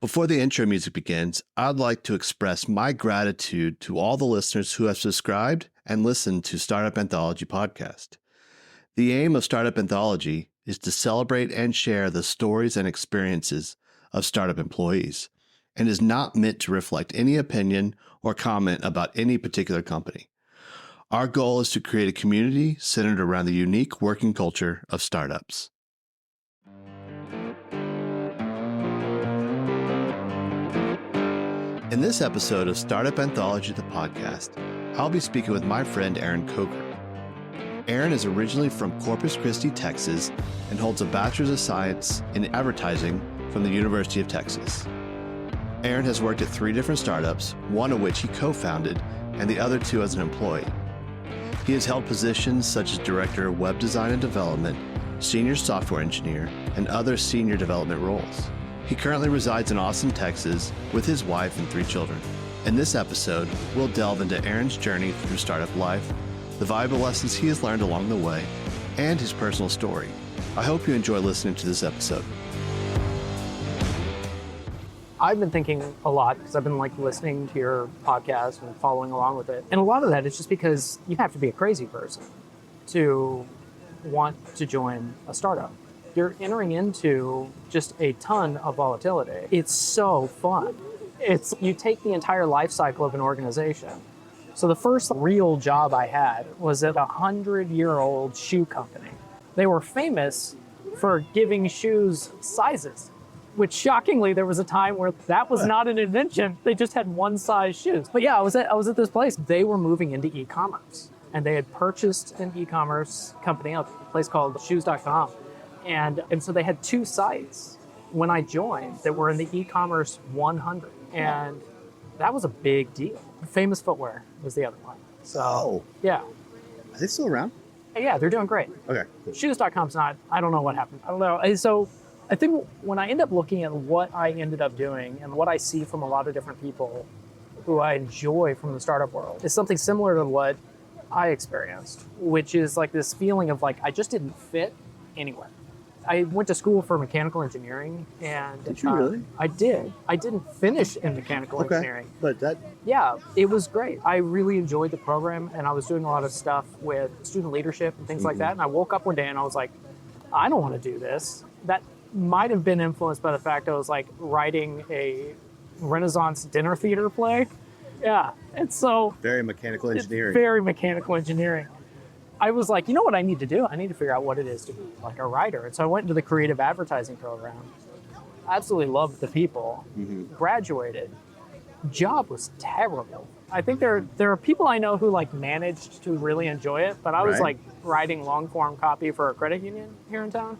Before the intro music begins, I'd like to express my gratitude to all the listeners who have subscribed and listened to Startup Anthology podcast. The aim of Startup Anthology is to celebrate and share the stories and experiences of startup employees, and is not meant to reflect any opinion or comment about any particular company. Our goal is to create a community centered around the unique working culture of startups. In this episode of Startup Anthology, the podcast, I'll be speaking with my friend Ehren Coker. Ehren is originally from Corpus Christi, Texas, and holds a Bachelor of Science in advertising from the University of Texas. Ehren has worked at 3 different startups, one of which he co-founded, and the other 2 as an employee. He has held positions such as Director of Web Design and Development, Senior Software Engineer, and other senior development roles. He currently resides in Austin, Texas, with his wife and 3 children. In this episode, we'll delve into Ehren's journey through startup life, the valuable lessons he has learned along the way, and his personal story. I hope you enjoy listening to this episode. I've been thinking a lot because I've been listening to your podcast and following along with it. And a lot of that is just because you have to be a crazy person to want to join a startup. You're entering into just a ton of volatility. It's so fun. You take the entire life cycle of an organization. So the first real job I had was at a 100-year-old shoe company. They were famous for giving shoes sizes, which shockingly, there was a time where that was not an invention. They just had one size shoes. But yeah, I was at this place. They were moving into e-commerce, and they had purchased an e-commerce company, a place called shoes.com. And so they had 2 sites when I joined that were in the e-commerce 100. And that was a big deal. Famous Footwear was the other one. So, yeah. Are they still around? Yeah, they're doing great. Okay. Shoes.com's not, I don't know what happened. I don't know. And so I think when I end up looking at what I ended up doing and what I see from a lot of different people who I enjoy from the startup world is something similar to what I experienced, which is this feeling of I just didn't fit anywhere. I went to school for mechanical engineering, and did you really? I did. I didn't finish in mechanical engineering. But yeah, it was great. I really enjoyed the program, and I was doing a lot of stuff with student leadership and things like that. And I woke up one day and I was like, I don't want to do this. That might have been influenced by the fact I was writing a Renaissance dinner theater play. Yeah, and so very mechanical engineering. Very mechanical engineering. I was like, you know what I need to do? I need to figure out what it is to be a writer. And so I went into the creative advertising program. Absolutely loved the people. Graduated. Job was terrible. I think there are people I know who managed to really enjoy it, but I was writing long form copy for a credit union here in town.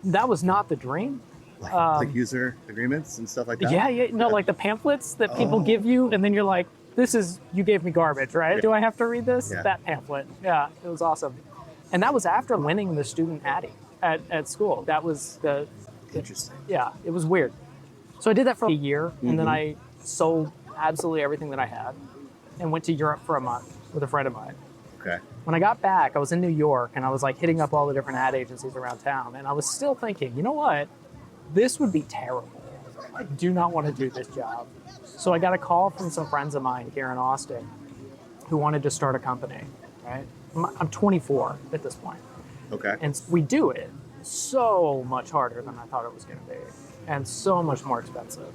That was not the dream. Like user agreements and stuff like that? Yeah. No, the pamphlets that people give you, and then you're like, you gave me garbage, right? Yeah. Do I have to read this? Yeah. That pamphlet. Yeah, it was awesome. And that was after winning the student Addy at school. That was interesting. Yeah, it was weird. So I did that for a year, and then I sold absolutely everything that I had and went to Europe for a month with a friend of mine. Okay. When I got back, I was in New York, and I was hitting up all the different ad agencies around town, and I was still thinking, you know what? This would be terrible. I do not want to do this job. So I got a call from some friends of mine here in Austin who wanted to start a company, right? I'm 24 at this point. Okay. And we do it so much harder than I thought it was going to be, and so much more expensive.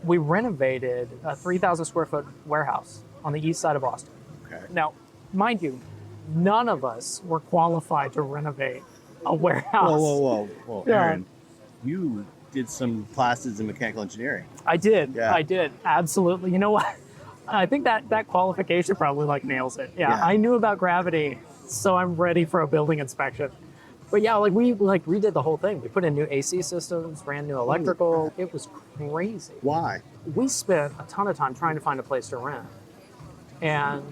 We renovated a 3,000 square foot warehouse on the east side of Austin. Okay. Now, mind you, none of us were qualified to renovate a warehouse. Whoa. Yeah. Ehren, you did some classes in mechanical engineering. I did. Yeah. I did. Absolutely. You know what? I think that qualification probably nails it. Yeah. I knew about gravity, so I'm ready for a building inspection. But yeah, we redid the whole thing. We put in new AC systems, ran new electrical. It was crazy. Why? We spent a ton of time trying to find a place to rent. And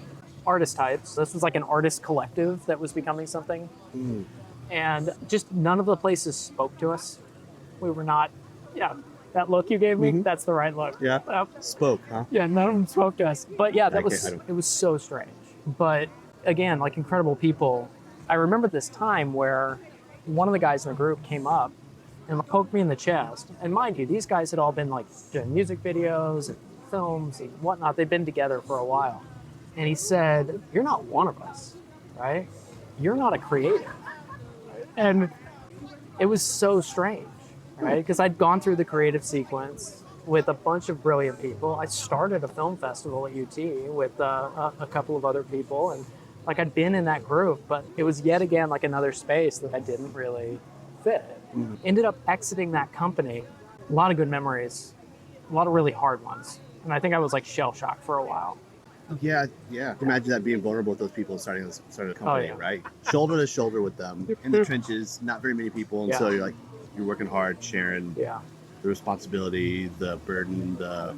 artist types. This was an artist collective that was becoming something. And just none of the places spoke to us. We were not, that look you gave me, that's the right look. Yeah, spoke, huh? Yeah, none of them spoke to us. But yeah, it was so strange. But again, incredible people. I remember this time where one of the guys in the group came up and poked me in the chest. And mind you, these guys had all been like doing music videos and films and whatnot. They'd been together for a while. And he said, "You're not one of us, right? You're not a creative." And it was so strange, right? Because I'd gone through the creative sequence with a bunch of brilliant people. I started a film festival at UT with a couple of other people, and like I'd been in that group, but it was yet again like another space that I didn't really fit. Ended up exiting that company. A lot of good memories, a lot of really hard ones. And I think I was like shell shocked for a while. Yeah. Imagine that being vulnerable with those people starting a company, right? Shoulder to shoulder with them in the trenches. Not very many people, and so you're working hard, sharing the responsibility, the burden, the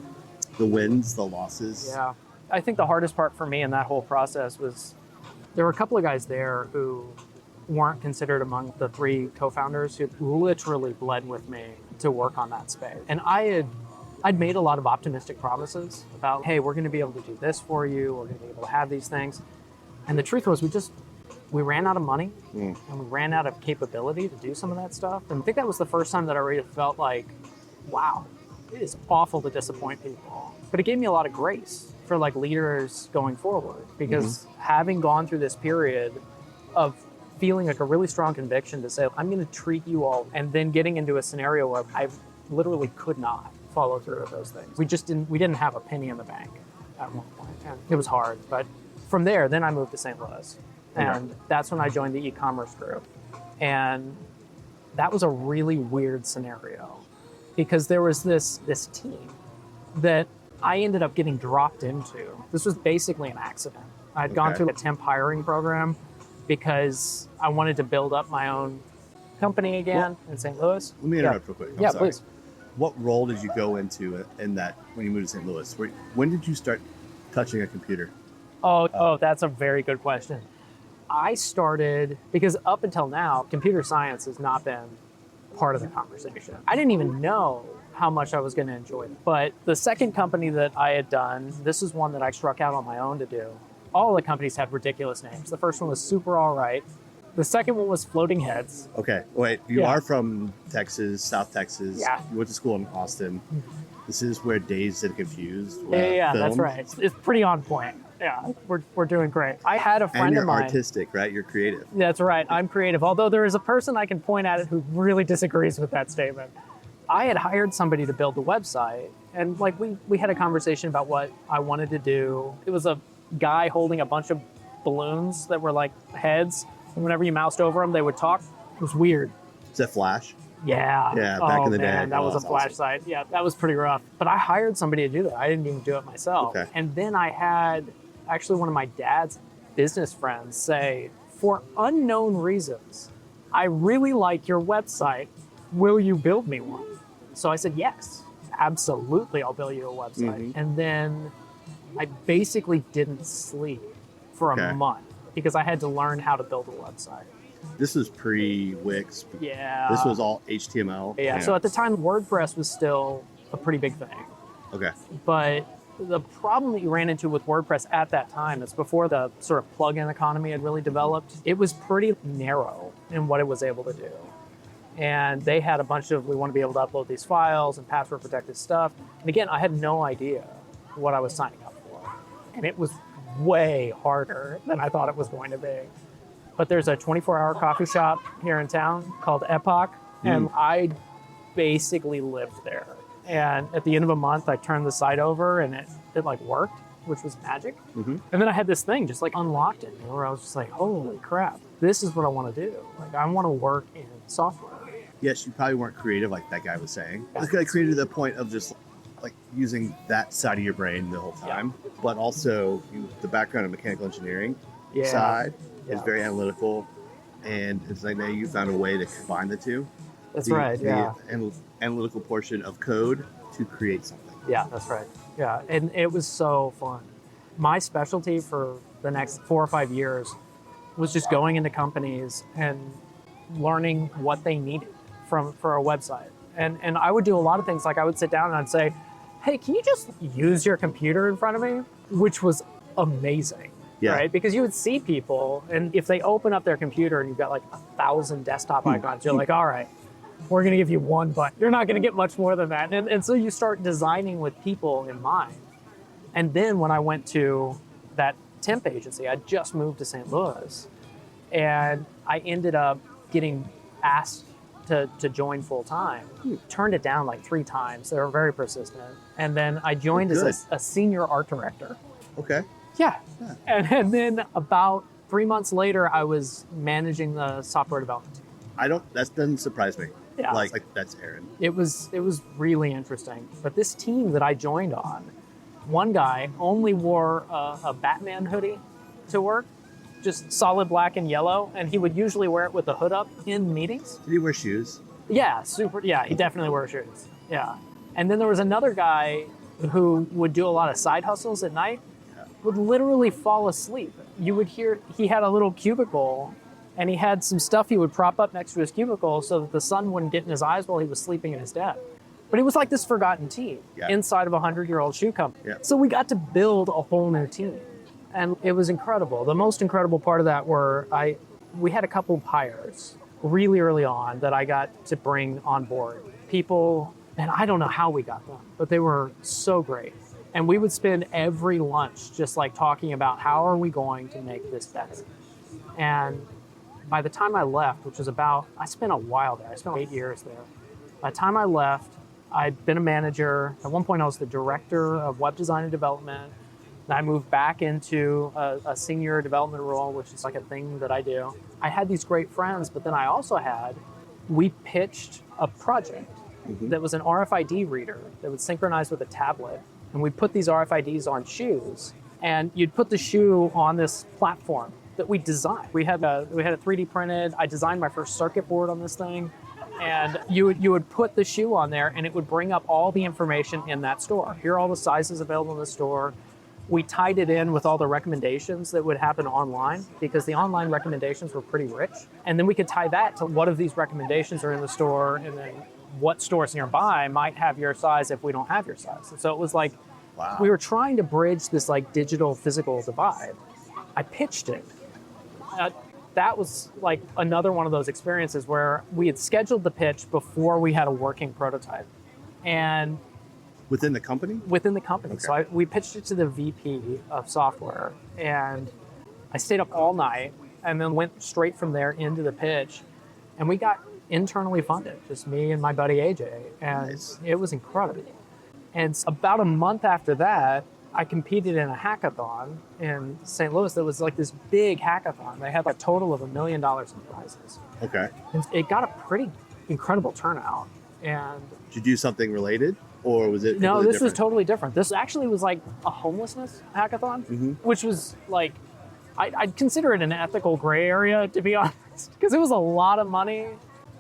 wins, the losses. Yeah, I think the hardest part for me in that whole process was there were a couple of guys there who weren't considered among the 3 co-founders who literally bled with me to work on that space, and I'd made a lot of optimistic promises about, hey, we're going to be able to do this for you. We're going to be able to have these things. And the truth was we ran out of money and we ran out of capability to do some of that stuff. And I think that was the first time that I really felt like, wow, it is awful to disappoint people. But it gave me a lot of grace for like leaders going forward, because having gone through this period of feeling like a really strong conviction to say, I'm going to treat you all, and then getting into a scenario where I literally could not follow through with those things. We didn't have a penny in the bank at one point, and it was hard. But from there, then I moved to St. Louis, and that's when I joined the e-commerce group. And that was a really weird scenario, because there was this team that I ended up getting dropped into. This was basically an accident. I'd gone through a temp hiring program because I wanted to build up my own company again in St. Louis. Let me interrupt real quick. I'm sorry. Please. What role did you go into in that when you moved to St. Louis? When did you start touching a computer? Oh, that's a very good question. I started, because up until now, computer science has not been part of the conversation. I didn't even know how much I was going to enjoy it. But the second company that I had done, this is one that I struck out on my own to do. All the companies had ridiculous names. The first one was Super All Right. The second one was Floating Heads. Okay, wait, you are from Texas, South Texas. Yeah. You went to school in Austin. This is where Dazed and Confused Yeah, that's right. It's pretty on point. Yeah, we're doing great. I had a friend of mine. And you're artistic, right? You're creative. That's right. I'm creative. Although there is a person I can point at it who really disagrees with that statement. I had hired somebody to build the website, and like we had a conversation about what I wanted to do. It was a guy holding a bunch of balloons that were like heads. And whenever you moused over them, they would talk. It was weird. Is that Flash? Yeah. Yeah, back in the day. That was a Flash site. Yeah, that was pretty rough. But I hired somebody to do that. I didn't even do it myself. Okay. And then I had actually one of my dad's business friends say, for unknown reasons, I really like your website. Will you build me one? So I said, yes, absolutely, I'll build you a website. And then I basically didn't sleep for a month, because I had to learn how to build a website. This was pre-Wix. Yeah. This was all HTML. Yeah. So at the time, WordPress was still a pretty big thing. Okay. But the problem that you ran into with WordPress at that time, it's before the sort of plugin economy had really developed, it was pretty narrow in what it was able to do. And they had a bunch of, we want to be able to upload these files and password protected stuff. And again, I had no idea what I was signing up for. And it was way harder than I thought it was going to be. But there's a 24-hour coffee shop here in town called Epoch, and I basically lived there. And at the end of a month, I turned the site over, and it like worked, which was magic. And then I had this thing just like unlocked in me, where I was just like, holy crap, this is what I want to do. Like, I want to work in software. Yes, you probably weren't creative like that guy was saying. This guy created to the point of just like using that side of your brain the whole time, but also the background of mechanical engineering side is very analytical, and it's like now you found a way to combine the two. That's right. The analytical portion of code to create something. Yeah, that's right. Yeah, and it was so fun. My specialty for the next 4 or 5 years was just going into companies and learning what they needed for a website. And I would do a lot of things, like I would sit down and I'd say, hey, can you just use your computer in front of me? Which was amazing, right? Because you would see people, and if they open up their computer and you've got like 1,000 desktop icons, you're like, all right, we're going to give you one button. You're not going to get much more than that. And so you start designing with people in mind. And then when I went to that temp agency, I just moved to St. Louis, and I ended up getting asked to join full time. Turned it down like 3 times. They were very persistent. And then I joined as a senior art director. Okay. Yeah. And then about 3 months later, I was managing the software development team. That doesn't surprise me. Yeah. Like that's Ehren. It was really interesting. But this team that I joined on, one guy only wore a Batman hoodie to work, just solid black and yellow, and he would usually wear it with the hood up in meetings. Did he wear shoes? Yeah, he definitely wore shoes. Yeah. And then there was another guy who would do a lot of side hustles at night, would literally fall asleep. You would hear, he had a little cubicle, and he had some stuff he would prop up next to his cubicle so that the sun wouldn't get in his eyes while he was sleeping in his desk. But it was like this forgotten team inside of a 100-year-old shoe company. Yeah. So we got to build a whole new team. And it was incredible. The most incredible part of that we had a couple of hires really early on that I got to bring on board. People, and I don't know how we got them, but they were so great. And we would spend every lunch just like talking about how are we going to make this better. And by the time I left, which was I spent a while there. I spent 8 years there. By the time I left, I'd been a manager. At one point, I was the director of web design and development. And I moved back into a senior development role, which is like a thing that I do. I had these great friends, but then we pitched a project that was an RFID reader that would synchronize with a tablet. And we put these RFIDs on shoes, and you'd put the shoe on this platform that we designed. We had a 3D printed. I designed my first circuit board on this thing. And you would put the shoe on there, and it would bring up all the information in that store. Here are all the sizes available in the store. We tied it in with all the recommendations that would happen online, because the online recommendations were pretty rich. And then we could tie that to what of these recommendations are in the store, and then what stores nearby might have your size if we don't have your size. And so it was like, we were trying to bridge this like digital physical divide. I pitched it. That was like another one of those experiences where we had scheduled the pitch before we had a working prototype. And within the company? Within the company. Okay. So we pitched it to the VP of software, and I stayed up all night and then went straight from there into the pitch. And we got internally funded, just me and my buddy AJ. And It was incredible. And about a month after that, I competed in a hackathon in St. Louis that was like this big hackathon. They had a total of $1 million in prizes. Okay. And it got a pretty incredible turnout. And did you do something related, or was it? No, this was totally different. This actually was like a homelessness hackathon, which was like, I'd consider it an ethical gray area, to be honest, because it was a lot of money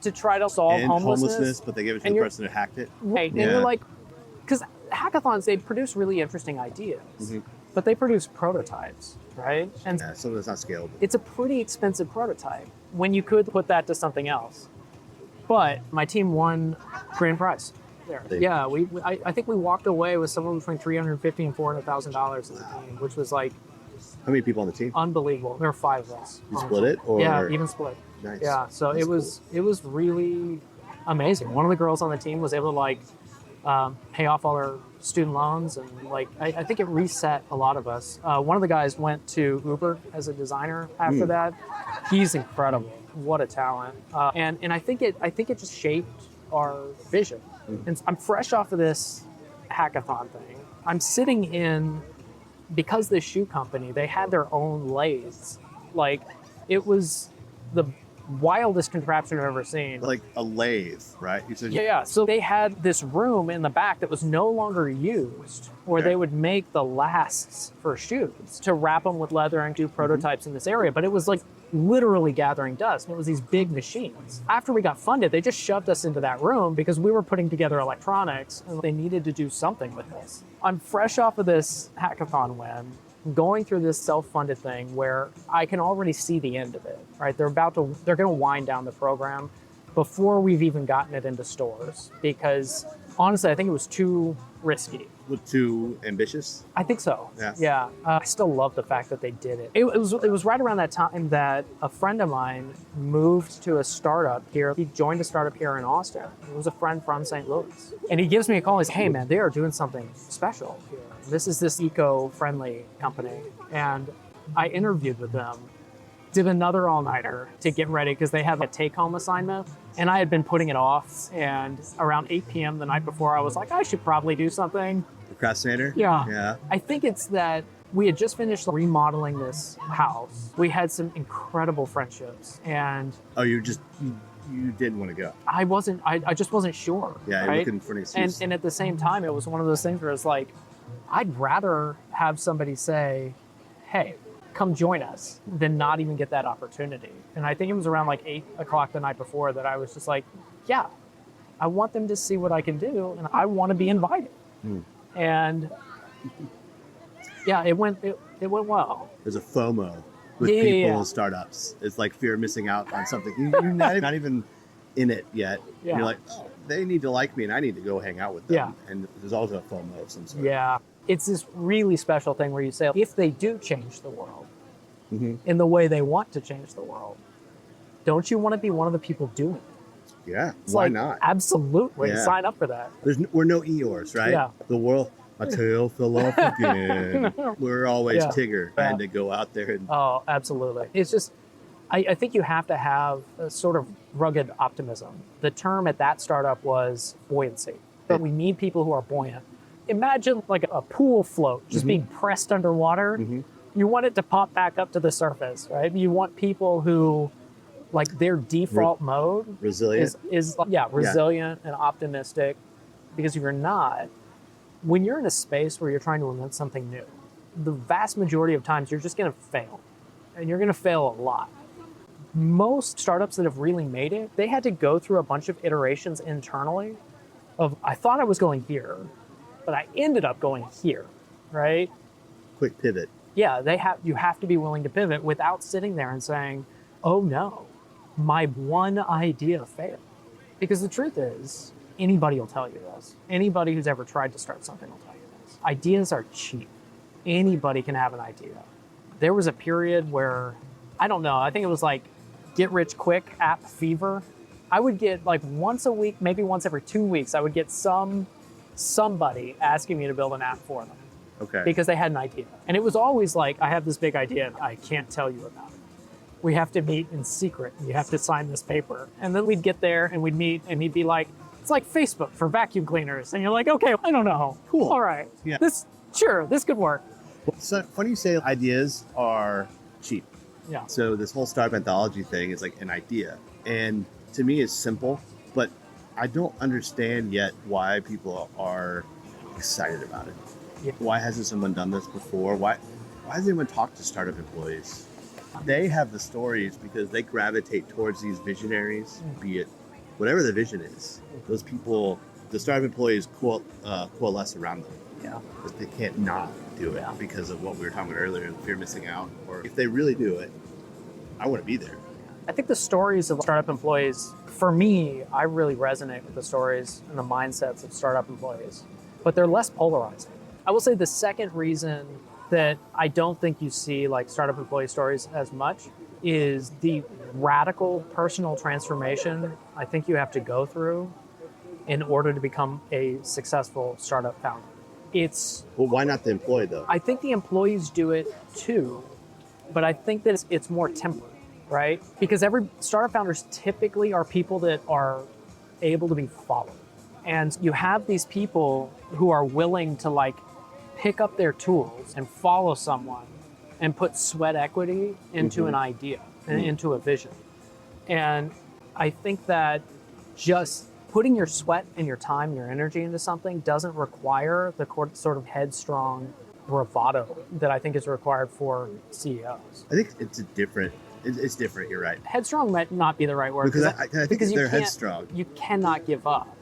to try to solve homelessness. But they gave it to the person who hacked it. Right. Yeah. And you're like, because hackathons, they produce really interesting ideas, but they produce prototypes, right? And something that's not scalable. It's a pretty expensive prototype when you could put that to something else. But my team won grand prize there. Yeah, I think we walked away with somewhere between $350,000 and $400,000 as a team, which was like, how many people on the team? Unbelievable. There were 5 of us. You split it, or yeah, even split. Nice. Yeah, so it was really amazing. One of the girls on the team was able to pay off all her student loans, and I think it reset a lot of us. One of the guys went to Uber as a designer after that. He's incredible. What a talent. And I think it just shaped our vision. And I'm fresh off of this hackathon thing. I'm sitting in, because this shoe company, they had their own lathes. Like, it was the wildest contraption I've ever seen. Like a lathe, right? Yeah. So they had this room in the back that was no longer used, where they would make the lasts for shoes to wrap them with leather and do prototypes in this area. But it was like literally gathering dust. And it was these big machines. After we got funded, they just shoved us into that room because we were putting together electronics and they needed to do something with this. I'm fresh off of this hackathon win, going through this self-funded thing where I can already see the end of it, right? They're going to wind down the program before we've even gotten it into stores, because Honestly, I think it was too risky. Too ambitious? I think so. Yeah. Yeah. I still love the fact that they did it. It was right around that time that a friend of mine moved to a startup here. He joined a startup here in Austin. It was a friend from St. Louis. And he gives me a call. He's, hey, man, they are doing something special here. This is this eco-friendly company. And I interviewed with them, did another all-nighter to get ready because they have a take-home assignment. And I had been putting it off. And around 8 p.m. the night before, I was like, I should probably do something. Procrastinator? Yeah. Yeah. I think it's that we had just finished remodeling this house. We had some incredible friendships. And Oh, you didn't want to go. I just wasn't sure. Yeah, right? you're looking for an excuse. And at the same time, it was one of those things where it's like, I'd rather have somebody say, hey, come join us, than not even get that opportunity. And I think it was around like 8 o'clock the night before that I was just like, yeah, I want them to see what I can do, and I want to be invited. And yeah, it went well. There's a FOMO with people in startups. It's like fear of missing out on something. You're not even in it yet. Yeah. You're like, oh, they need to like me and I need to go hang out with them. Yeah. And there's also a FOMO of some sort. Yeah. It's this really special thing where you say, if they do change the world in the way they want to change the world, don't you want to be one of the people doing it? Yeah, It's why like, not? Absolutely. Yeah. Sign up for that. We're no Eeyores, right? Yeah. The world, my tail fell off again. We're always Yeah. Tigger trying to go out there and Oh, absolutely. It's just, I think you have to have a sort of rugged optimism. The term at that startup was buoyancy. But we need people who are buoyant. Imagine like a pool float just being pressed underwater. You want it to pop back up to the surface, right? You want people who, like, their default mode resilient. is resilient and optimistic. Because if you're not, when you're in a space where you're trying to invent something new, the vast majority of times you're just going to fail. And you're going to fail a lot. Most startups that have really made it, they had to go through a bunch of iterations internally of, I thought I was going here, but I ended up going here, right? Quick pivot. Yeah, you have to be willing to pivot without sitting there and saying, oh no, my one idea failed. Because the truth is, anybody will tell you this. Anybody who's ever tried to start something will tell you this. Ideas are cheap. Anybody can have an idea. There was a period where, I don't know, I think it was like get rich quick app fever. I would get like once a week, maybe once every 2 weeks, I would get somebody asking me to build an app for them. Okay. Because they had an idea. And it was always like, I have this big idea, I can't tell you about it. We have to meet in secret. You have to sign this paper. And then we'd get there and we'd meet and he'd be like, it's like Facebook for vacuum cleaners. And you're like, okay, I don't know. Cool. All right. Yeah. This could work. So funny you say ideas are cheap. Yeah. So this whole Startup Anthology thing is like an idea. And to me it's simple, but I don't understand yet why people are excited about it. Yeah. Why hasn't someone done this before? Why has anyone talked to startup employees? They have the stories because they gravitate towards these visionaries, be it whatever the vision is. Those people, the startup employees coalesce around them. Yeah. Because they can't not do it because of what we were talking about earlier, fear of missing out. Or if they really do it, I want to be there. I think the stories of startup employees, for me, I really resonate with the stories and the mindsets of startup employees, but they're less polarizing. I will say the second reason that I don't think you see like startup employee stories as much is the radical personal transformation I think you have to go through in order to become a successful startup founder. Well, why not the employee though? I think the employees do it too, but I think that it's more tempered, right? Because every startup founders typically are people that are able to be followed. And you have these people who are willing to like pick up their tools and follow someone and put sweat equity into an idea and into a vision. And I think that just putting your sweat and your time and your energy into something doesn't require the sort of headstrong bravado that I think is required for CEOs. I think it's different. You're right. Headstrong might not be the right word. Because I think they're headstrong. You cannot give up.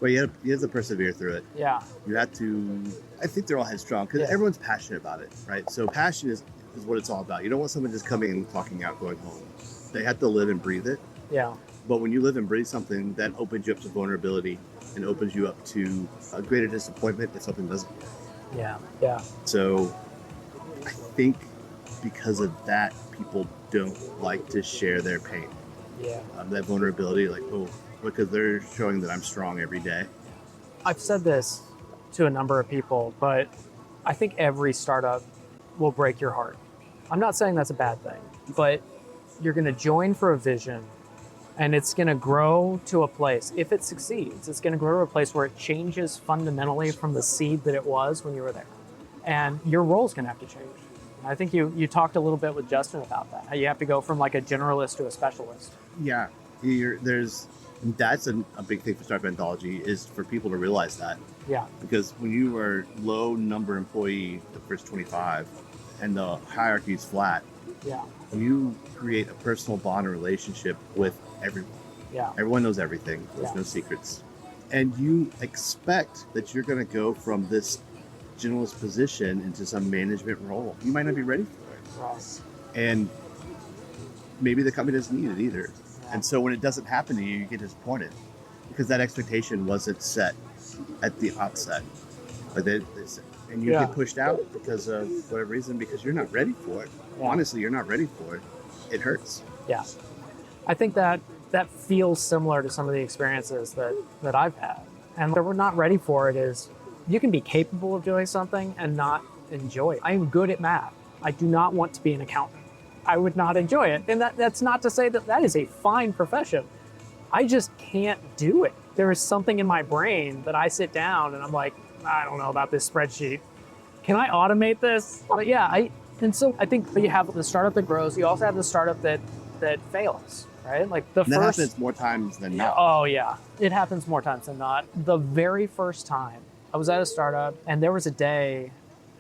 Well, you have to persevere through it. Yeah. You have to, I think they're all headstrong because everyone's passionate about it, right? So passion is what it's all about. You don't want someone just coming and clocking out, going home. They have to live and breathe it. Yeah. But when you live and breathe something, that opens you up to vulnerability and opens you up to a greater disappointment if something doesn't work. Yeah. So I think because of that, people don't like to share their pain. Yeah. That vulnerability, like, because they're showing that I'm strong every day. I've said this to a number of people, but I think every startup will break your heart. I'm not saying that's a bad thing, but you're going to join for a vision and it's going to grow to a place. If it succeeds, it's going to grow to a place where it changes fundamentally from the seed that it was when you were there. And your role's going to have to change. I think you talked a little bit with Justin about that, how you have to go from like a generalist to a specialist. Yeah, that's a big thing for Startup Anthology is for people to realize that. Yeah. Because when you are low number employee, the first 25, and the hierarchy is flat, yeah, you create a personal bond and relationship with everyone. Yeah. Everyone knows everything. There's no secrets. And you expect that you're going to go from this generalist position into some management role. You might not be ready for it. Right. And maybe the company doesn't need it either. Yeah. And so when it doesn't happen to you, you get disappointed because that expectation wasn't set at the outset. And you get pushed out because of whatever reason, because you're not ready for it. Yeah. Honestly, you're not ready for it. It hurts. Yeah. I think that feels similar to some of the experiences that I've had. And what we're not ready for it is you can be capable of doing something and not enjoy it. I am good at math. I do not want to be an accountant. I would not enjoy it. And that's not to say that is a fine profession. I just can't do it. There is something in my brain that I sit down and I'm like, I don't know about this spreadsheet. Can I automate this? But yeah, so I think you have the startup that grows. You also have the startup that fails, right? Like that happens more times than not. Oh yeah, it happens more times than not. The very first time I was at a startup and there was a day,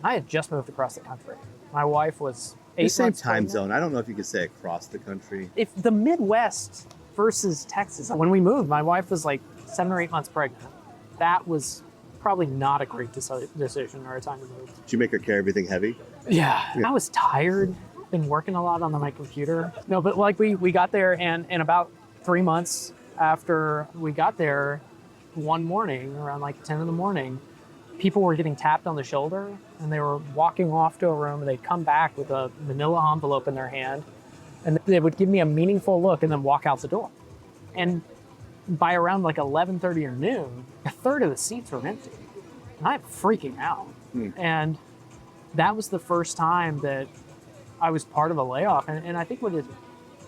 I had just moved across the country. My wife was 8 months pregnant. Same time pregnant. zone. I don't know if you could say across the country. If the Midwest versus Texas, when we moved, my wife was like 7 or 8 months pregnant. That was probably not a great decision or a time to move. Did you make her carry everything heavy? Yeah. I was tired, been working a lot on my computer. No, but like we got there and about 3 months after we got there, one morning around like 10 in the morning, people were getting tapped on the shoulder and they were walking off to a room and they'd come back with a manila envelope in their hand and they would give me a meaningful look and then walk out the door. And by around like 11:30 or noon, a third of the seats were empty. And I'm freaking out. And that was the first time that I was part of a layoff. And I think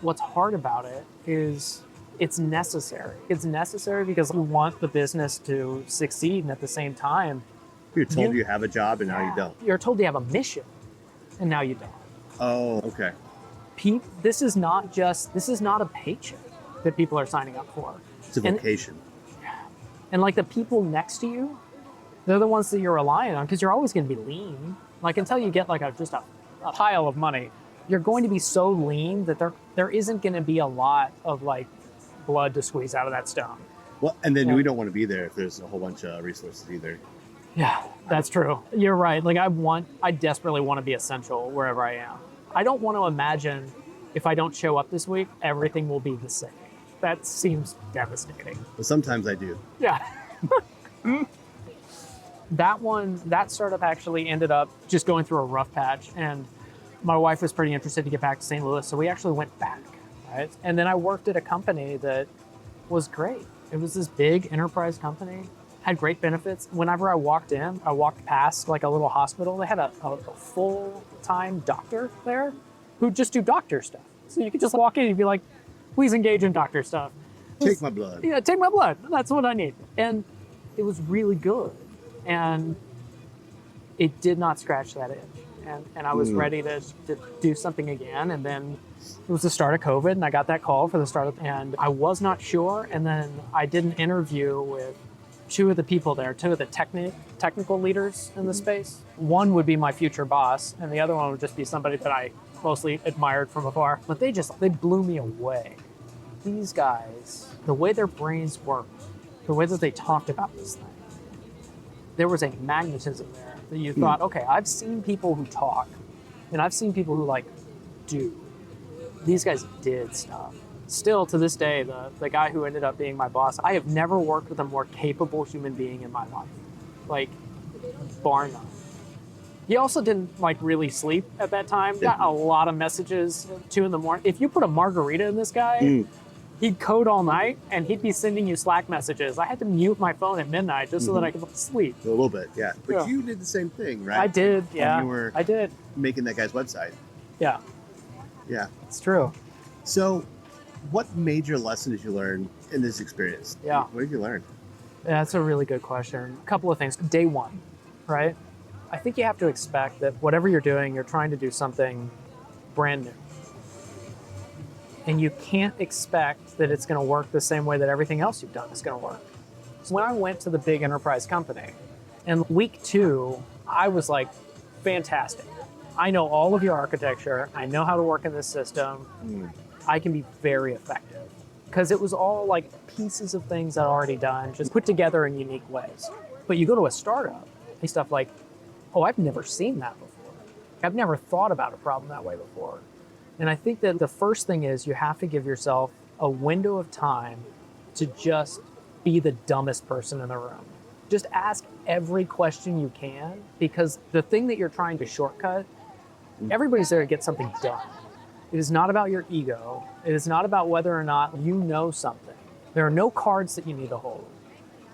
what's hard about it is it's necessary. It's necessary because we want the business to succeed. And at the same time, you're told you have a job and now you don't. You're told you have a mission and now you don't. Oh, okay. This is not a paycheck that people are signing up for. It's a vocation. And like the people next to you, they're the ones that you're relying on because you're always going to be lean. Like until you get like just a pile of money, you're going to be so lean that there isn't going to be a lot of like blood to squeeze out of that stone. Well, and then we don't want to be there if there's a whole bunch of resources either. Yeah, that's true. You're right. Like I desperately want to be essential wherever I am. I don't want to imagine if I don't show up this week, everything will be the same. That seems devastating. But sometimes I do. Yeah. That startup actually ended up just going through a rough patch and my wife was pretty interested to get back to St. Louis. So we actually went back, right? And then I worked at a company that was great. It was this big enterprise company, had great benefits. Whenever I walked past like a little hospital. They had a full-time doctor there who just do doctor stuff. So you could just walk in and be like, please engage in doctor stuff. Take my blood. Yeah, take my blood. That's what I need. And it was really good. And it did not scratch that itch. And I was ready to do something again. And then it was the start of COVID and I got that call for the startup and I was not sure. And then I did an interview with two of the people there, two of the technical leaders in the space. One would be my future boss and the other one would just be somebody that I mostly admired from afar. But they blew me away. These guys, the way their brains worked, the way that they talked about this thing, there was a magnetism there that you thought, okay, I've seen people who talk and I've seen people who like do. These guys did stuff. still to this day, the guy who ended up being my boss, I have never worked with a more capable human being in my life. Like, bar none. He also didn't like really sleep at that time. Got a lot of messages, 2 a.m. If you put a margarita in this guy, he'd code all night and he'd be sending you Slack messages. I had to mute my phone at midnight just so that I could sleep. A little bit, yeah. But you did the same thing, right? I did, yeah. You were I did. making that guy's website. Yeah. Yeah. It's true. So what major lesson did you learn in this experience? Yeah. What did you learn? That's a really good question. A couple of things. Day one, right? I think you have to expect that whatever you're doing, you're trying to do something brand new. And you can't expect that it's going to work the same way that everything else you've done is going to work. So when I went to the big enterprise company, in week 2, I was like, fantastic. I know all of your architecture. I know how to work in this system. I can be very effective. Because it was all like pieces of things that I'd already done, just put together in unique ways. But you go to a startup, and stuff like, oh, I've never seen that before. I've never thought about a problem that way before. And I think that the first thing is you have to give yourself a window of time to just be the dumbest person in the room. Just ask every question you can, because the thing that you're trying to shortcut, everybody's there to get something done. It is not about your ego. It is not about whether or not you know something. There are no cards that you need to hold.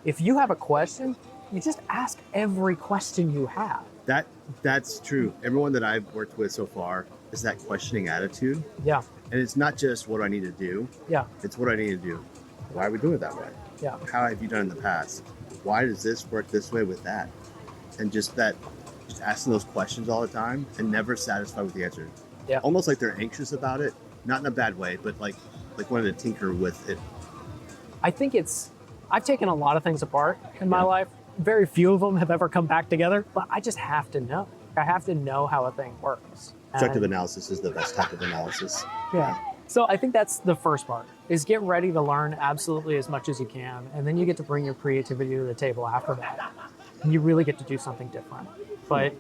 If you have a question, you just ask every question you have. That's true. Everyone that I've worked with so far is that questioning attitude. Yeah. And it's not just what do I need to do. Yeah. It's what I need to do. Why are we doing it that way? Yeah. How have you done in the past? Why does this work this way with that? And just asking those questions all the time and never satisfied with the answer. Yeah. Almost like they're anxious about it, not in a bad way, but like wanting to tinker with it. I think I've taken a lot of things apart in my life. Very few of them have ever come back together, but I just have to know. I have to know how a thing works. Objective analysis is the best type of analysis. Yeah. So I think that's the first part, is get ready to learn absolutely as much as you can. And then you get to bring your creativity to the table after that. And you really get to do something different. But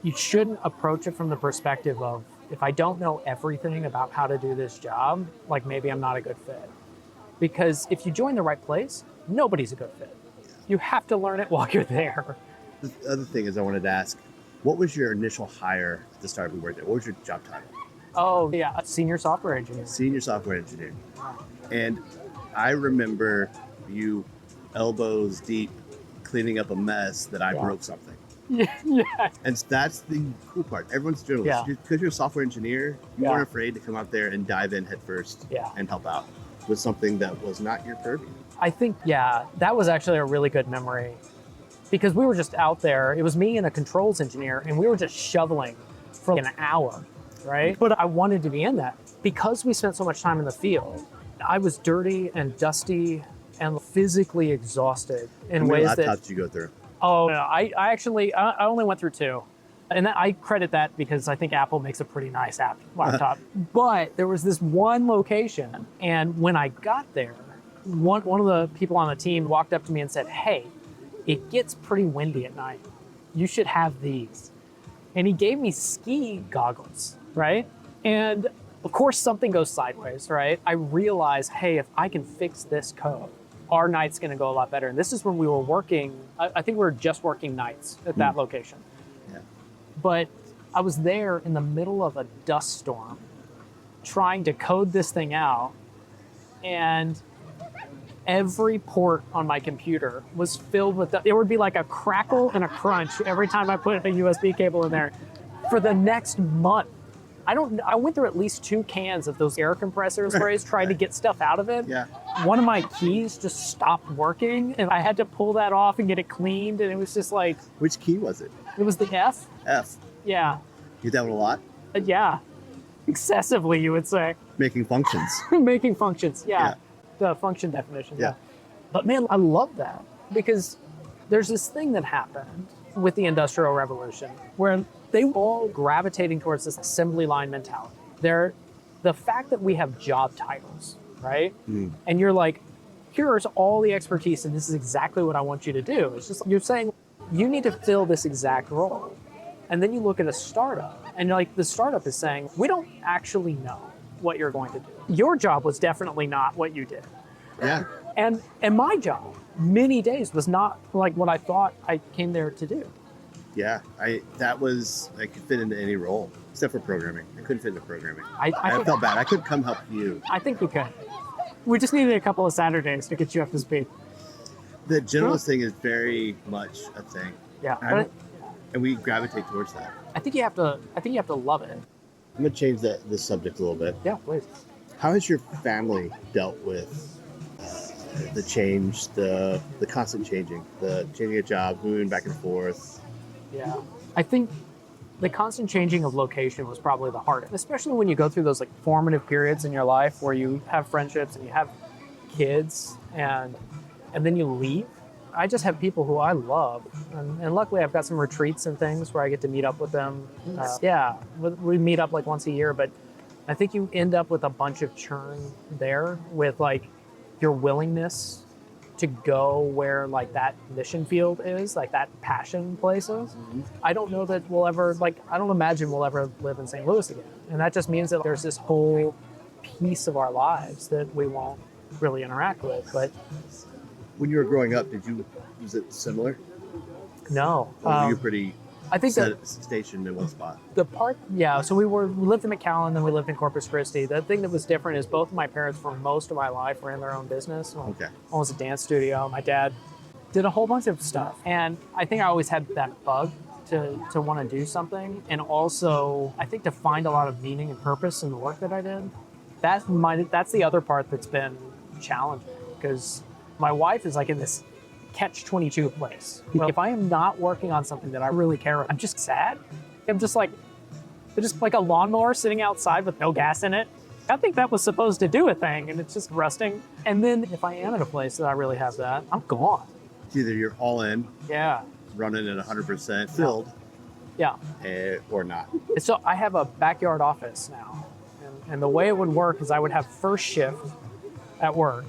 you shouldn't approach it from the perspective of, if I don't know everything about how to do this job, like maybe I'm not a good fit. Because if you join the right place, nobody's a good fit. You have to learn it while you're there. The other thing is I wanted to ask, what was your initial hire at the startup we worked at? What was your job title? Oh, yeah, senior software engineer. Senior software engineer. And I remember you elbows deep cleaning up a mess that I broke something. Yeah. And that's the cool part. Everyone's a journalist. Because you're a software engineer, you weren't afraid to come out there and dive in head first and help out with something that was not your purview. I think, that was actually a really good memory, because we were just out there. It was me and a controls engineer, and we were just shoveling for an hour, right? But I wanted to be in that because we spent so much time in the field. I was dirty and dusty and physically exhausted in ways that... How many laptops did you go through? Oh, no, I only went through 2. And I credit that because I think Apple makes a pretty nice laptop. But there was this one location, and when I got there, one of the people on the team walked up to me and said, "Hey, it gets pretty windy at night. You should have these." And he gave me ski goggles, right? And of course, something goes sideways, right? I realized, hey, if I can fix this code, our night's going to go a lot better. And this is when we were working. I think we were just working nights at that location. Yeah. But I was there in the middle of a dust storm trying to code this thing out, and every port on my computer was filled with there would be like a crackle and a crunch every time I put a USB cable in there. For the next month, I went through at least 2 cans of those air compressor sprays trying to get stuff out of it. Yeah. One of my keys just stopped working, and I had to pull that off and get it cleaned, and it was just like... Which key was it? It was the F. F. Yeah. You did that one a lot? Yeah. Excessively, you would say. Making functions. Making functions, yeah. The function definition. Yeah. But man, I love that, because there's this thing that happened with the Industrial Revolution where they were all gravitating towards this assembly line mentality. The fact that we have job titles, right? And you're like, here's all the expertise and this is exactly what I want you to do. It's just, you're saying you need to fill this exact role. And then you look at a startup and like the startup is saying, we don't actually know. what you're going to do. Your job was definitely not what you did. Yeah. And my job, many days, was not like what I thought I came there to do. Yeah. I could fit into any role except for programming. I couldn't fit into programming. I felt bad. I could come help you. I think we could. We just needed a couple of Saturdays to get you up to speed. The generalist thing is very much a thing. Yeah. And we gravitate towards that. I think you have to love it. I'm gonna change the subject a little bit. Yeah, please. How has your family dealt with the change, the constant changing, the changing a job, moving back and forth? Yeah. I think the constant changing of location was probably the hardest, especially when you go through those like formative periods in your life where you have friendships and you have kids and then you leave. I just have people who I love, and luckily I've got some retreats and things where I get to meet up with them. We meet up like once a year, but I think you end up with a bunch of churn there with like your willingness to go where like that mission field is, like that passion places. Mm-hmm. I don't know that I don't imagine we'll ever live in St. Louis again. And that just means that there's this whole piece of our lives that we won't really interact with. But when you were growing up, was it similar? No. Or were you pretty I think stationed in one spot? So we lived in McAllen, then we lived in Corpus Christi. The thing that was different is both of my parents for most of my life ran their own business. Okay. One was a dance studio. My dad did a whole bunch of stuff. And I think I always had that bug to want to do something. And also, I think to find a lot of meaning and purpose in the work that I did. That's the other part that's been challenging, because my wife is like in this catch-22 place. Well, if I am not working on something that I really care about, I'm just sad. I'm just like a lawnmower sitting outside with no gas in it. I think that was supposed to do a thing, and it's just rusting. And then if I am at a place that I really have that, I'm gone. It's either you're all in, Yeah. running at 100% filled, Yeah. or not. So I have a backyard office now. And the way it would work is I would have first shift at work.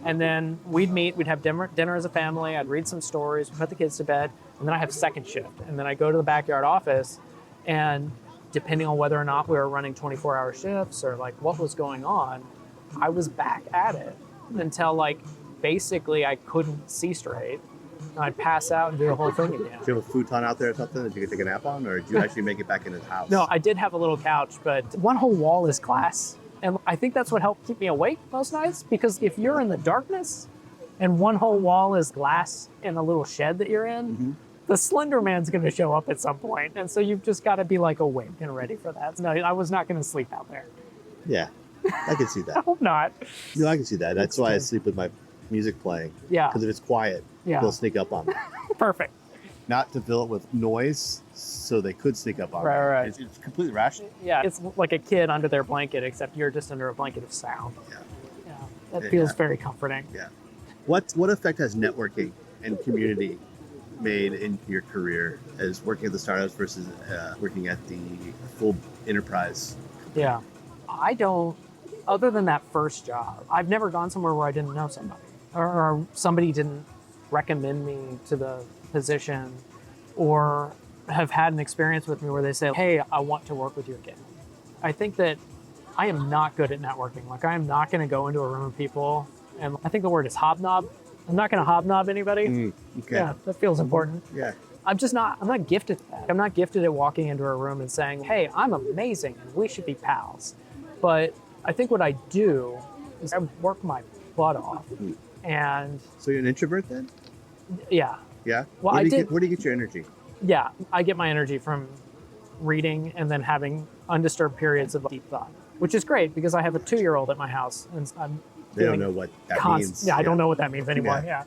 And then we'd have dinner as a family. I'd read some stories, put the kids to bed, and then I have second shift. And then I go to the backyard office, and depending on whether or not we were running 24-hour shifts or like what was going on, I was back at it until like basically I couldn't see straight. And I'd pass out and do the whole thing again. Do you have a futon out there or something that you could take a nap on, or did you actually make it back in his house? No, I did have a little couch, but one whole wall is glass. And I think that's what helped keep me awake most nights, because if you're in the darkness and one whole wall is glass in a little shed that you're in, Mm-hmm. the Slender Man's going to show up at some point. And so you've just got to be like awake and ready for that. No, I was not going to sleep out there. Yeah, I can see I that. hope not. No, I can see that. That's why I sleep with my music playing. Yeah. Because if it's quiet, Yeah. they'll sneak up on me. Perfect. Not to fill it with noise, so they could sneak up on me. Right. It's completely rational. Yeah, it's like a kid under their blanket, except you're just under a blanket of sound. Yeah. Yeah, that feels Yeah. very comforting. Yeah. What effect has networking and community made in your career as working at the startups versus working at the full enterprise? Yeah. I don't, other than that first job, I've never gone somewhere where I didn't know somebody or somebody didn't recommend me to the position or have had an experience with me where they say, hey, I want to work with you again. I think that I am not good at networking. Like, I am not going to go into a room of people, and I think the word is hobnob. I'm not going to hobnob anybody. Okay. Yeah, that feels important. Yeah. I'm not gifted at that. I'm not gifted at walking into a room and saying, hey, I'm amazing and we should be pals. But I think what I do is I work my butt off. And So you're an introvert then? yeah, Yeah. Well, where I do you did- where do you get your energy? yeah, I get my energy from reading and then having undisturbed periods of deep thought, which is great because I have a 2-year-old at my house and I'm They don't feeling know what that constant. means. Yeah, I don't know what that means anymore. Yeah.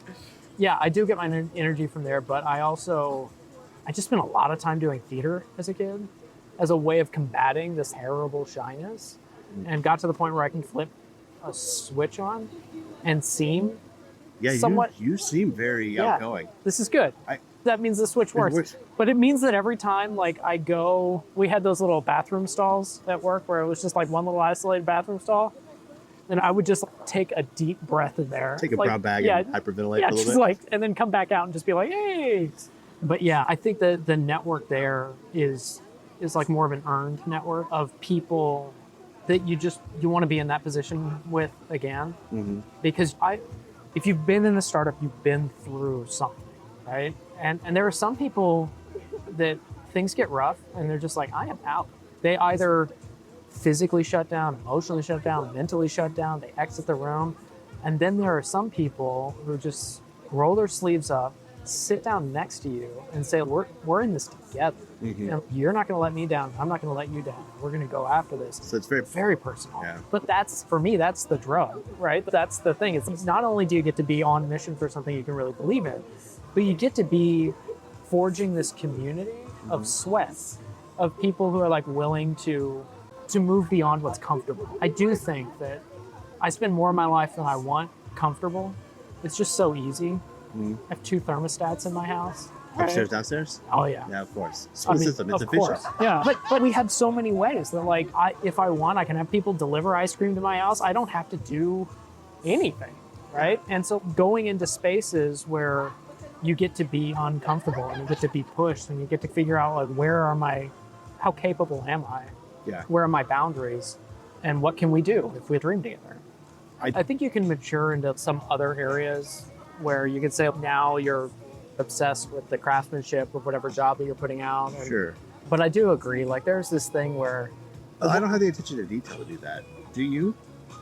Yeah, I do get my energy from there, but I just spent a lot of time doing theater as a kid as a way of combating this terrible shyness, and got to the point where I can flip a switch on and seem Yeah, somewhat. you seem very outgoing. This is good. That means the switch works. works. But it means that every time like I go, we had those little bathroom stalls at work where it was just like one little isolated bathroom stall. And I would just take a deep breath in there. Take a brown bag and hyperventilate yeah, a little just bit. like, and then come back out and just be like, hey. But yeah, I think that the network there is like more of an earned network of people that you want to be in that position with again. Mm-hmm. Because if you've been in a startup, you've been through something, right? And there are some people that things get rough and they're just like, I am out. They either physically shut down, emotionally shut down, mentally shut down, they exit the room. And then there are some people who just roll their sleeves up, sit down next to you and say, we're in this together. Mm-hmm. And you're not going to let me down. I'm not going to let you down. We're going to go after this. So it's very, very personal. Yeah. But for me, that's the drug, right? That's the thing. It's not only do you get to be on mission for something you can really believe in, but you get to be forging this community of sweat, of people who are like willing to move beyond what's comfortable. I do think that I spend more of my life than I want comfortable. It's just so easy. I have 2 thermostats in my house. upstairs, downstairs? Oh yeah. Yeah, of course. School system, it's of efficient. course. Yeah, but we have so many ways that like, if I want, I can have people deliver ice cream to my house. I don't have to do anything, right? And so going into spaces where you get to be uncomfortable and you get to be pushed and you get to figure out like, how capable am I? Yeah. Where are my boundaries? And what can we do if we dream together? I think you can mature into some other areas where you can say now you're obsessed with the craftsmanship of whatever job that you're putting out. Sure. But I do agree, like there's this thing where I don't have the attention to detail to do that. Do you?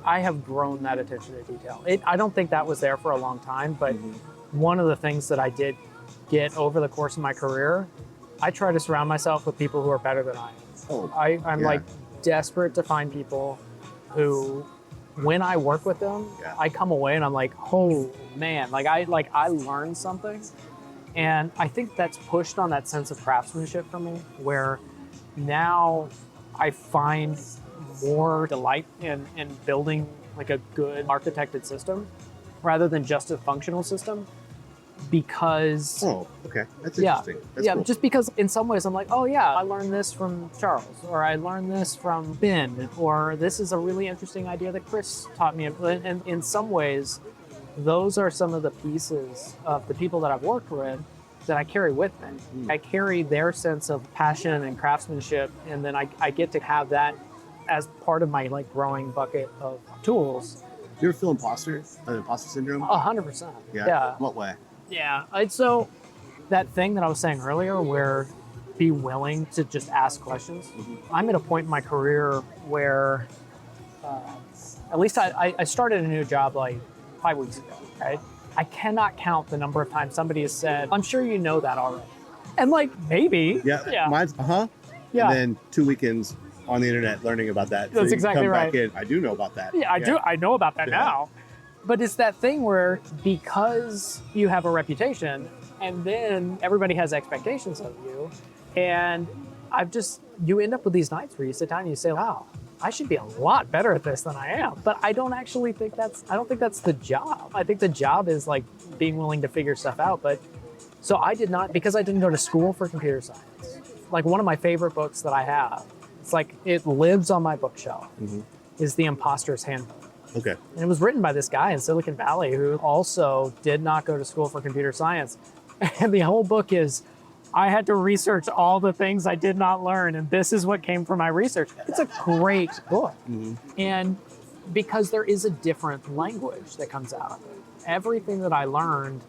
I have grown that attention to detail. I don't think that was there for a long time, but one of the things that I did get over the course of my career, I try to surround myself with people who are better than I am. Oh, I'm like desperate to find people who, when I work with them, I come away and I'm like, oh man, I learned something. And I think that's pushed on that sense of craftsmanship for me, where now I find more delight in building like a good architected system rather than just a functional system. Because okay, that's interesting. That's cool. Just because in some ways I'm like, oh yeah, I learned this from Charles, or I learned this from Ben, or this is a really interesting idea that Chris taught me. And in some ways, those are some of the pieces of the people that I've worked with that I carry with me. I carry their sense of passion and craftsmanship, and then I get to have that as part of my like growing bucket of tools. Do you ever feel imposter syndrome? 100%. Yeah. What way? Yeah. So that thing that I was saying earlier where be willing to just ask questions. I'm at a point in my career where at least I started a new job like 5 weeks ago, right? I cannot count the number of times somebody has said, I'm sure you know that already. And like, maybe. Yeah. Mine's, Yeah. And then 2 weekends on the internet learning about that. That's exactly come right. Back in. I do know about that. Yeah, I do. I know about that now. But it's that thing where because you have a reputation and then everybody has expectations of you, and you end up with these nights where you sit down and you say, wow, I should be a lot better at this than I am. But I don't think that's the job. I think the job is like being willing to figure stuff out. But so I did not, because I didn't go to school for computer science. Like one of my favorite books that I have, it's like it lives on my bookshelf, is The Imposter's Handbook. Okay. And it was written by this guy in Silicon Valley who also did not go to school for computer science. And the whole book is, I had to research all the things I did not learn, and this is what came from my research. It's a great book. And because there is a different language that comes out of it. Everything that I learned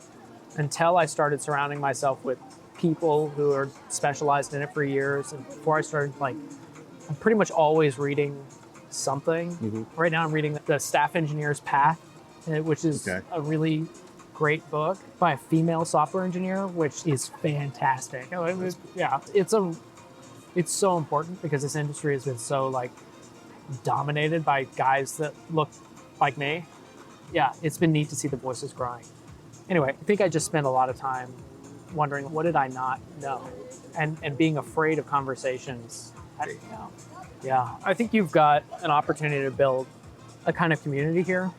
until I started surrounding myself with people who are specialized in it for years, and before I started, I'm pretty much always reading something. Right now I'm reading The Staff Engineer's Path, which is a really great book by a female software engineer, which is fantastic. It's so important because this industry has been so dominated by guys that look like me. Yeah, it's been neat to see the voices growing. Anyway, I think I just spent a lot of time wondering, what did I not know? And being afraid of conversations. I think you've got an opportunity to build a kind of community here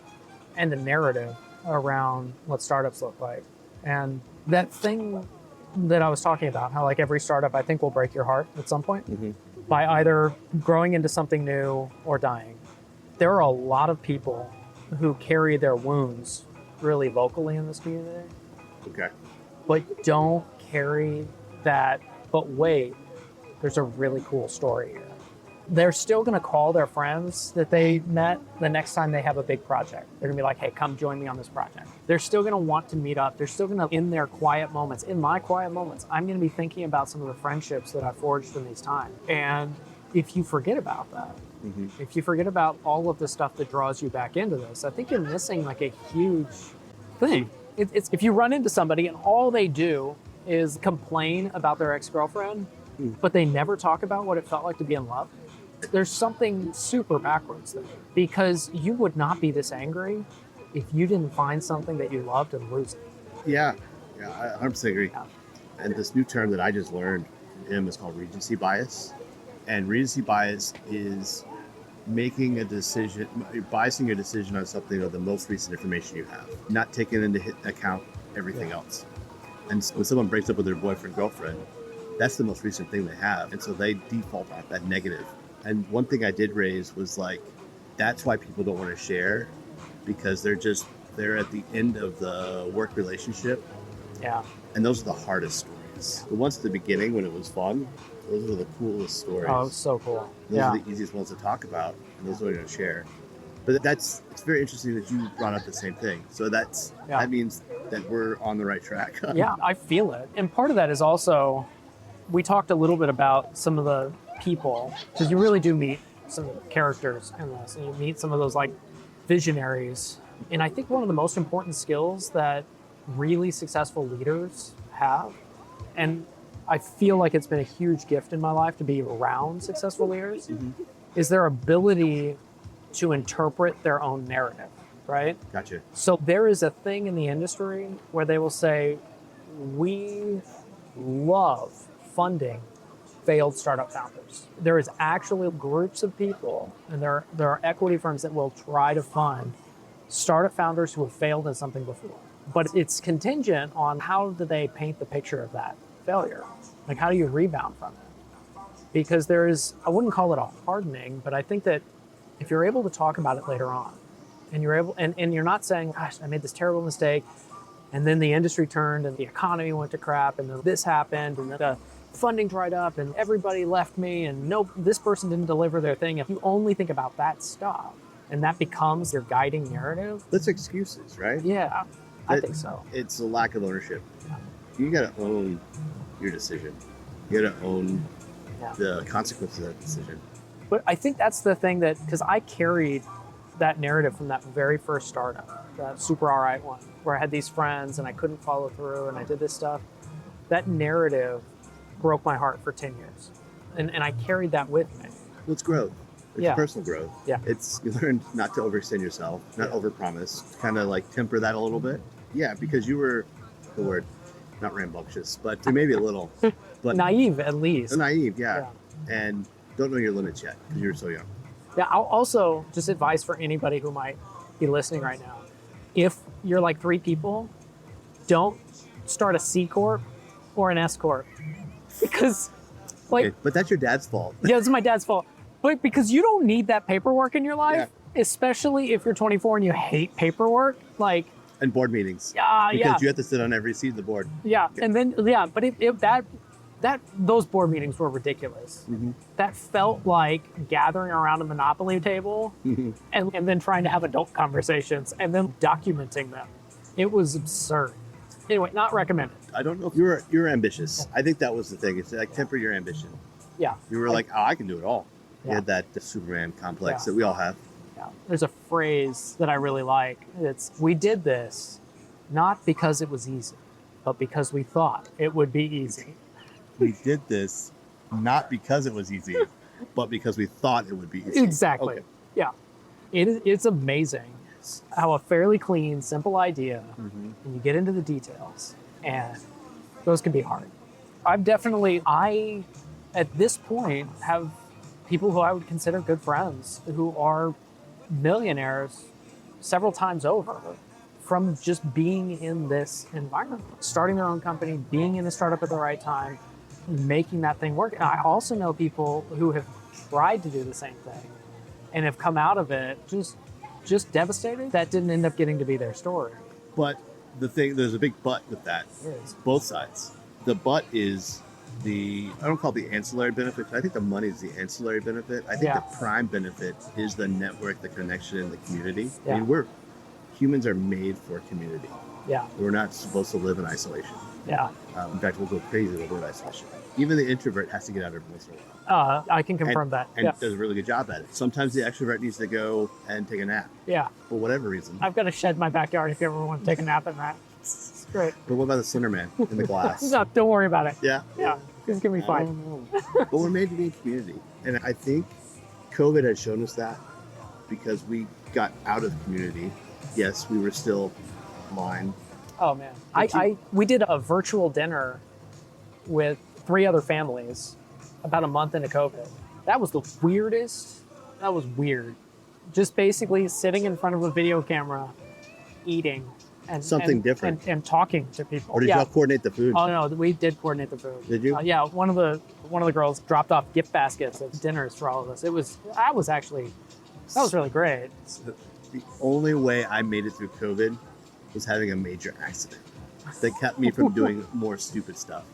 and a narrative around what startups look like. And that thing that I was talking about, how every startup I think will break your heart at some point by either growing into something new or dying. There are a lot of people who carry their wounds really vocally in this community. Okay. But don't carry that, but wait, there's a really cool story here. they're still going to call their friends that they met the next time they have a big project. They're going to be like, hey, come join me on this project. They're still going to want to meet up. They're still going to, in their quiet moments, in my quiet moments, I'm going to be thinking about some of the friendships that I forged in these times. And if you forget about that, if you forget about all of the stuff that draws you back into this, I think you're missing like a huge thing. It's if you run into somebody and all they do is complain about their ex-girlfriend, but they never talk about what it felt like to be in love, there's something super backwards there, because you would not be this angry if you didn't find something that you loved and lose it. Yeah, I 100% agree. Yeah. And this new term that I just learned from him is called recency bias. And recency bias is making a decision, biasing your decision on something of the most recent information you have, not taking into account everything else. And so when someone breaks up with their boyfriend, girlfriend, that's the most recent thing they have. And so they default on that negative. And one thing I did raise was like, that's why people don't want to share, because they're at the end of the work relationship. Yeah. And those are the hardest stories. The ones at the beginning when it was fun, those are the coolest stories. Oh, it's so cool. Those are the easiest ones to talk about, and those are going to share. But it's very interesting that you brought up the same thing. So that means that we're on the right track. Yeah, I feel it. And part of that is also, we talked a little bit about some of the people, because you really do meet some characters in this, and you meet some of those like visionaries. And I think one of the most important skills that really successful leaders have, and I feel like it's been a huge gift in my life to be around successful leaders, is their ability to interpret their own narrative, right? Gotcha. So there is a thing in the industry where they will say, we love funding failed startup founders. There is actually groups of people, and there are equity firms that will try to fund startup founders who have failed in something before. But it's contingent on how do they paint the picture of that failure? Like, how do you rebound from it? Because there is, I wouldn't call it a hardening, but I think that if you're able to talk about it later on, and you're able, and you're not saying, gosh, I made this terrible mistake, and then the industry turned, and the economy went to crap, and then this happened, and the funding dried up, and everybody left me, and no, this person didn't deliver their thing. If you only think about that stuff, and that becomes your guiding narrative. That's excuses, right? Yeah, I think so. It's a lack of ownership. You got to own your decision. You got to own the consequences of that decision. But I think that's the thing that, because I carried that narrative from that very first startup, that super all right one, where I had these friends and I couldn't follow through and I did this stuff. That narrative broke my heart for 10 years. And I carried that with me. Well, it's growth. It's personal growth. Yeah. It's, you learn not to overextend yourself, not overpromise, kind of like temper that a little bit. Yeah, because you were, the word, not rambunctious, but maybe a little. But naive, at least. Naive, yeah. And don't know your limits yet because you're so young. Yeah, I'll also, just advice for anybody who might be listening right now. If you're like 3 people, don't start a C Corp or an S Corp. Because, like... Okay, but that's your dad's fault. Yeah, it's my dad's fault. But because you don't need that paperwork in your life, especially if you're 24 and you hate paperwork, like... And board meetings. Because you have to sit on every seat of the board. Yeah, and then, but if those board meetings were ridiculous. That felt like gathering around a Monopoly table and then trying to have adult conversations and then documenting them. It was absurd. Anyway, not recommended. I don't know if you're ambitious. I think that was the thing. It's like temper your ambition. Yeah. You were like, I can do it all. You had that Superman complex that we all have. Yeah. There's a phrase that I really like. It's, we did this not because it was easy, but because we thought it would be easy. We did this not because it was easy, but because we thought it would be easy. Exactly. Okay. Yeah. It's amazing how a fairly clean, simple idea, and you get into the details, and those can be hard. I, at this point, have people who I would consider good friends who are millionaires several times over from just being in this environment, starting their own company, being in a startup at the right time, making that thing work. And I also know people who have tried to do the same thing and have come out of it just devastated. That didn't end up getting to be their story. But there's a big but with that. It is. Both sides. The but is I don't call it the ancillary benefit. I think the money is the ancillary benefit. I think the prime benefit is the network, the connection, and the community. Yeah. I mean, humans are made for community. Yeah. We're not supposed to live in isolation. Yeah. In fact, we'll go crazy if we live in isolation. Even the introvert has to get out every once in a while. I can confirm that. And does a really good job at it. Sometimes the extrovert needs to go and take a nap. Yeah. For whatever reason. I've got a shed in my backyard if you ever want to take a nap in that. It's great. But what about the Slender Man in the glass? No, don't worry about it. Yeah? Yeah. It's going to be fine. But we're made to be in community. And I think COVID has shown us that because we got out of community. Yes, we were still online. Oh, man. We did a virtual dinner with 3 other families about a month into COVID. That was the weirdest. That was weird. Just basically sitting in front of a video camera, eating. And different. And talking to people. Or did y'all coordinate the food? Oh, no, we did coordinate the food. Did you? Yeah, one of the girls dropped off gift baskets of dinners for all of us. That was really great. The only way I made it through COVID was having a major accident that kept me from doing more stupid stuff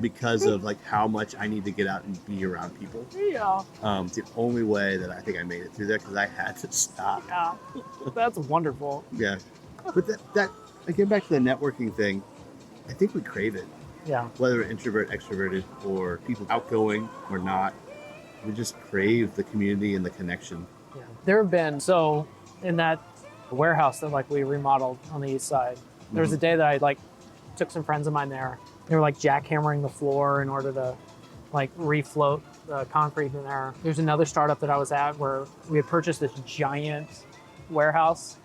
because of like how much I need to get out and be around people. Yeah. It's the only way that I think I made it through there because I had to stop. Yeah, that's wonderful. Yeah. But that again, back to the networking thing, I think we crave it. Yeah. Whether introvert, extroverted, or people outgoing or not, we just crave the community and the connection. Yeah. There have been, in that warehouse that we remodeled on the east side, there was a day that I took some friends of mine there. They were jackhammering the floor in order to refloat the concrete in there. There's another startup that I was at where we had purchased this giant warehouse.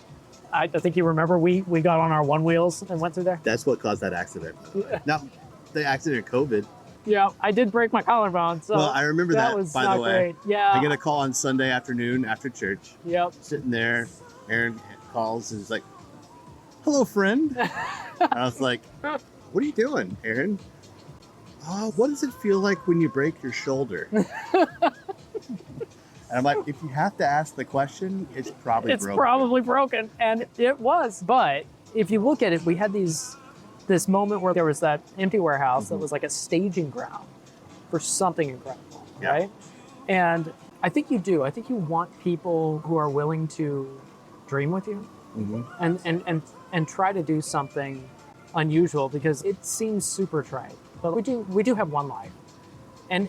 I think you remember we got on our one wheels and went through there. That's what caused that accident. Not the accident of COVID. Yeah, I did break my collarbone. So well, I remember that was by not the way. Great. Yeah. I get a call on Sunday afternoon after church. Yep. Sitting there, Ehren calls and is like, "Hello, friend." And I was like, "What are you doing, Ehren?" What does it feel like when you break your shoulder? And I'm like, if you have to ask the question, it's probably broken. It's probably broken. And it was. But if you look at it, we had this moment where there was that empty warehouse that was like a staging ground for something incredible, right? And I think you do. I think you want people who are willing to dream with you and try to do something unusual because it seems super trite. But we do have one life. And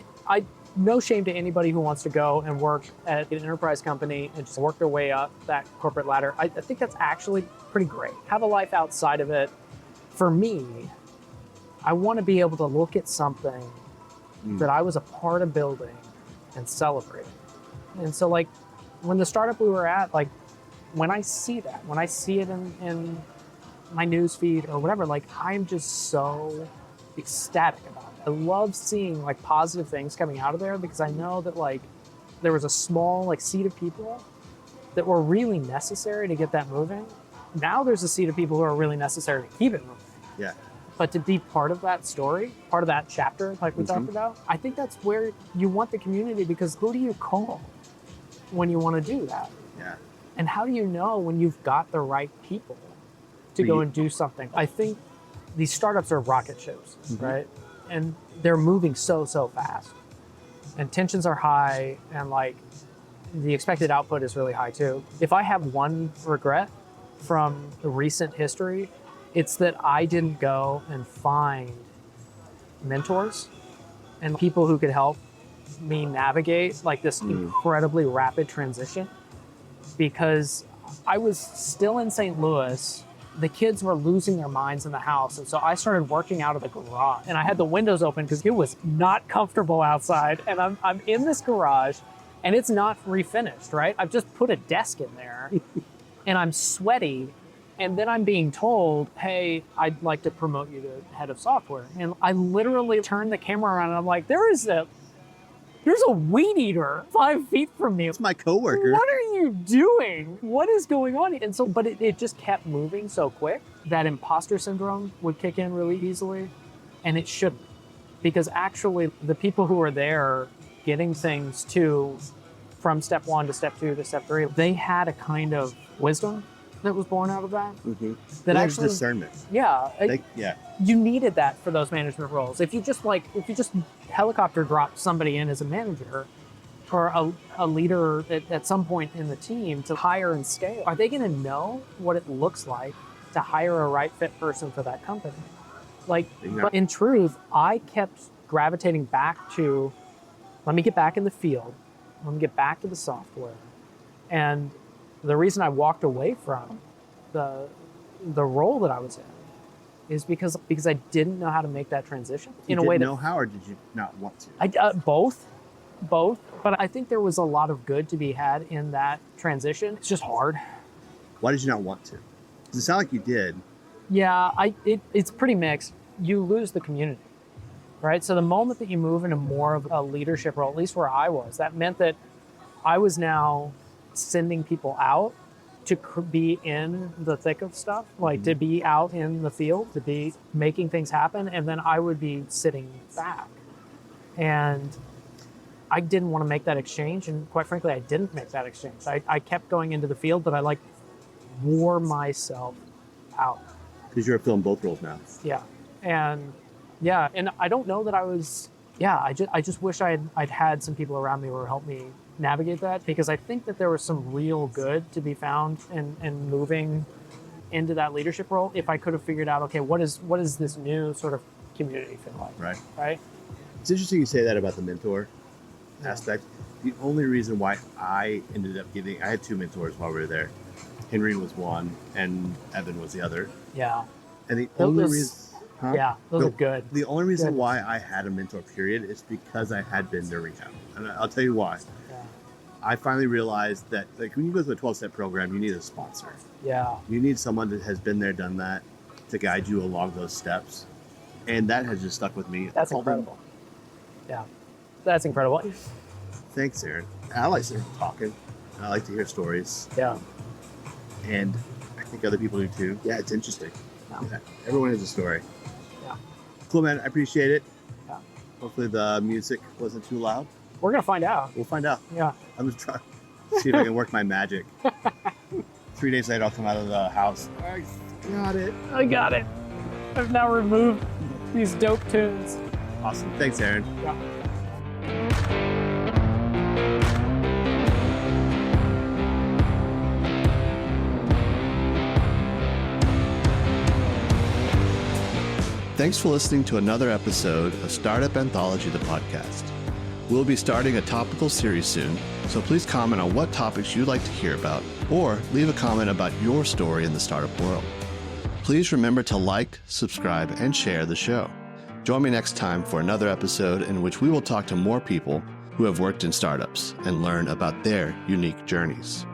no shame to anybody who wants to go and work at an enterprise company and just work their way up that corporate ladder. I think that's actually pretty great. Have a life outside of it. For me, I want to be able to look at something that I was a part of building and celebrate. And so when the startup we were at, when I see it in my news feed or whatever, I'm just so ecstatic about it. I love seeing positive things coming out of there because I know that there was a small seed of people that were really necessary to get that moving. Now there's a seed of people who are really necessary to keep it moving. Yeah. But to be part of that story, part of that chapter we talked about, I think that's where you want the community because who do you call when you want to do that? Yeah. And how do you know when you've got the right people to go and do something? I think these startups are rocket ships, right? And they're moving so fast. And tensions are high and the expected output is really high too. If I have one regret from the recent history, it's that I didn't go and find mentors and people who could help me navigate this incredibly rapid transition because I was still in St. Louis. The kids were losing their minds in the house. And so I started working out of the garage and I had the windows open because it was not comfortable outside. And I'm in this garage and it's not refinished, right? I've just put a desk in there and I'm sweaty. And then I'm being told, hey, I'd like to promote you to head of software. And I literally turned the camera around and I'm like, there's a weed eater 5 feet from me. It's my coworker. What are you doing? What is going on? And so, but it just kept moving so quick that imposter syndrome would kick in really easily. And it shouldn't. Because actually the people who are there getting things from step 1 to step 2 to step 3, they had a kind of wisdom that was born out of that. Mm-hmm. That There's actually, discernment. yeah, Yeah. you needed that for those management roles. If you just helicopter drop somebody in as a manager or a leader at some point in the team to hire and scale, are they going to know what it looks like to hire a right fit person for that company? But in truth, I kept gravitating back to, let me get back in the field. Let me get back to the software. And the reason I walked away from the role that I was in is because I didn't know how to make that transition You didn't know how, or did you not want to? Both. But I think there was a lot of good to be had in that transition. It's just hard. Why did you not want to? Does it sound like you did? Yeah, it's pretty mixed. You lose the community, right? So the moment that you move into more of a leadership role, at least where I was, that meant that I was now sending people out to be in the thick of stuff, like to be out in the field, to be making things happen, and then I would be sitting back. And I didn't want to make that exchange, and quite frankly, I didn't make that exchange. I kept going into the field, but I wore myself out. Because you're filling both roles now. Yeah. And I don't know that I was, I just wish I'd had some people around me who would help me navigate that, because I think that there was some real good to be found in moving into that leadership role if I could have figured out, okay, what is this new sort of community feel like? Right? It's interesting you say that about the mentor aspect. The only reason why I ended up I had two mentors while we were there. Henry was one and Evan was the other. Yeah. And the only reason... Yeah, those are good. The only reason why I had a mentor, period, is because I had been to rehab. And I'll tell you why. Yeah. I finally realized that when you go through a 12-step program, you need a sponsor. Yeah. You need someone that has been there, done that, to guide you along those steps. And that has just stuck with me. That's incredible. Yeah. That's incredible. Thanks, Ehren. I like talking. I like to hear stories. Yeah. And I think other people do too. Yeah, it's interesting. Yeah. Everyone has a story. Yeah. Cool, man. I appreciate it. Yeah. Hopefully the music wasn't too loud. We're going to find out. We'll find out. Yeah. I'm just trying to see if I can work my magic. 3 days later, I'll come out of the house. I got it. I've now removed these dope tunes. Awesome. Thanks, Ehren. Yeah. Thanks for listening to another episode of Startup Anthology, the podcast. We'll be starting a topical series soon, so please comment on what topics you'd like to hear about, or leave a comment about your story in the startup world. Please remember to like, subscribe, and share the show. Join me next time for another episode in which we will talk to more people who have worked in startups and learn about their unique journeys.